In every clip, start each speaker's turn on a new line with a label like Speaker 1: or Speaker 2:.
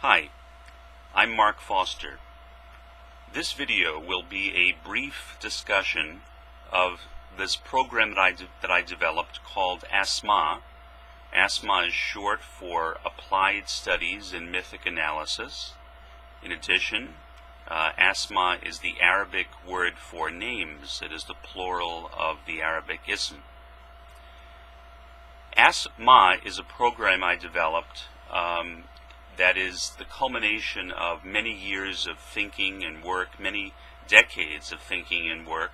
Speaker 1: Hi, I'm Mark Foster. This video will be a brief discussion of this program that I developed called ASMA. ASMA is short for Applied Studies in Mythic Analysis. In addition, ASMA is the Arabic word for names. It is the plural of the Arabic ism. ASMA is a program I developed that is the culmination of many years of thinking and work, many decades of thinking and work.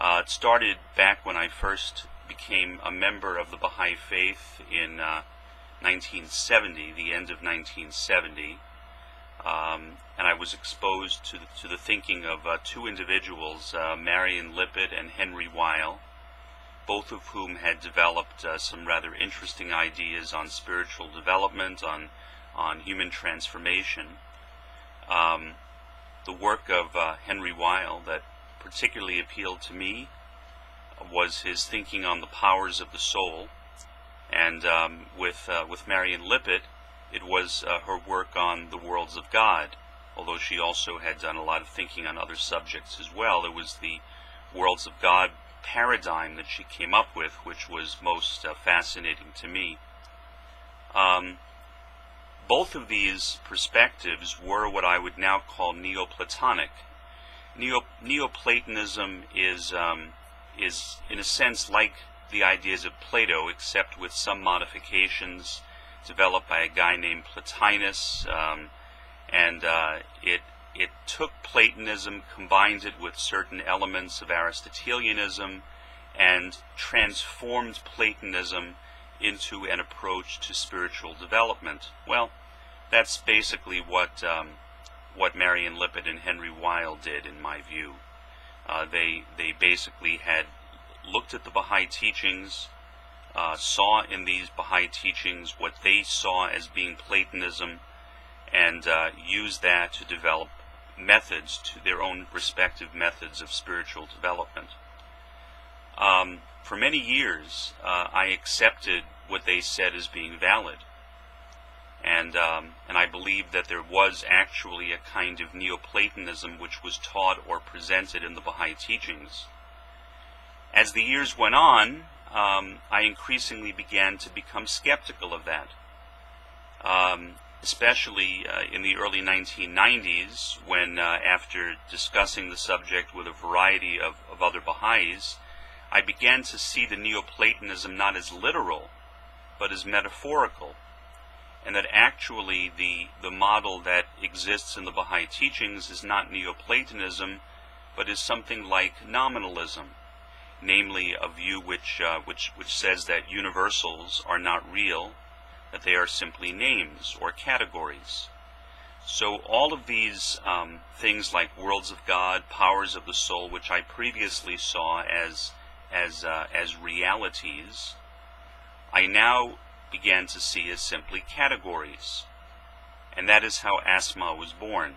Speaker 1: It started back when I first became a member of the Baha'i Faith in 1970, the end of 1970, and I was exposed to the thinking of two individuals, Marion Lippett and Henry Weil, both of whom had developed some rather interesting ideas on spiritual development, on human transformation. The work of Henry Weil that particularly appealed to me was his thinking on the powers of the soul, and with Marion Lippett, it was her work on the worlds of God, although she also had done a lot of thinking on other subjects as well. It was the worlds of God paradigm that she came up with which was most fascinating to me. Both of these perspectives were what I would now call Neoplatonic. Neoplatonism is in a sense like the ideas of Plato, except with some modifications developed by a guy named Plotinus, and it took Platonism, combined it with certain elements of Aristotelianism, and transformed Platonism into an approach to spiritual development. Well, that's basically what Marion Lippett and Henry Weil did, in my view. They basically had looked at the Baha'i teachings, saw in these Baha'i teachings what they saw as being Platonism, and used that to develop methods, to their own respective methods of spiritual development. For many years, I accepted what they said as being valid, and I believed that there was actually a kind of Neoplatonism which was taught or presented in the Baha'i teachings. As the years went on, I increasingly began to become skeptical of that, especially in the early 1990s, when after discussing the subject with a variety of other Baha'is, I began to see the Neoplatonism not as literal, but as metaphorical, and that actually the model that exists in the Baha'i teachings is not Neoplatonism, but is something like nominalism, namely a view which says that universals are not real, that they are simply names or categories. So all of these things like worlds of God, powers of the soul, which I previously saw as realities, I now began to see as simply categories. And that is how ASMA was born.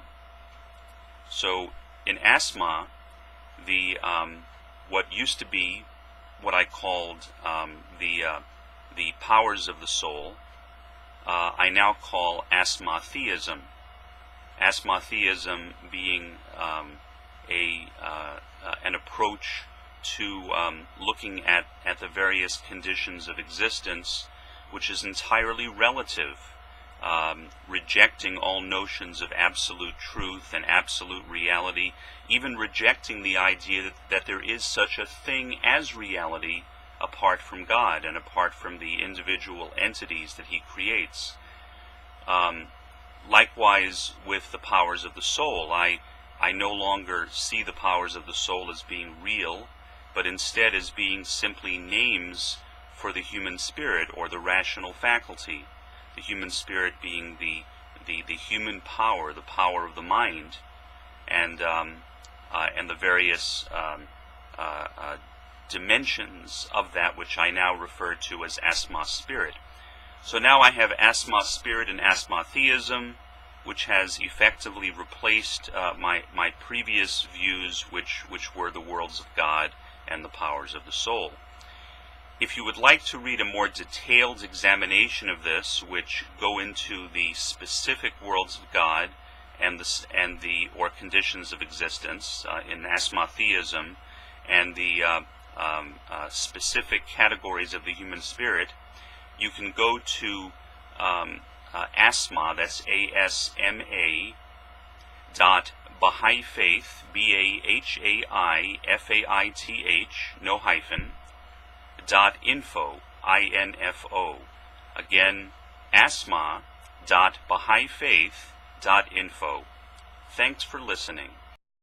Speaker 1: So in ASMA, what used to be what I called the powers of the soul, I now call ASMA theism. ASMA theism being an approach to looking at the various conditions of existence, which is entirely relative, rejecting all notions of absolute truth and absolute reality, even rejecting the idea that there is such a thing as reality apart from God and apart from the individual entities that He creates. Likewise with the powers of the soul, I no longer see the powers of the soul as being real, but instead as being simply names for the human spirit or the rational faculty, the human spirit being the human power, the power of the mind, and the various dimensions of that which I now refer to as ASMA spirit. So now I have ASMA spirit and ASMA theism, which has effectively replaced my previous views, which were the worlds of God and the powers of the soul. If you would like to read a more detailed examination of this, which go into the specific worlds of God and the or conditions of existence in ASMA theism, and the specific categories of the human spirit, you can go to ASMA, that's ASMA, dot Baha'i Faith, BAHAIFAITH, no hyphen, .info, INFO. Again, asma.bahaifaith.info. Thanks for listening.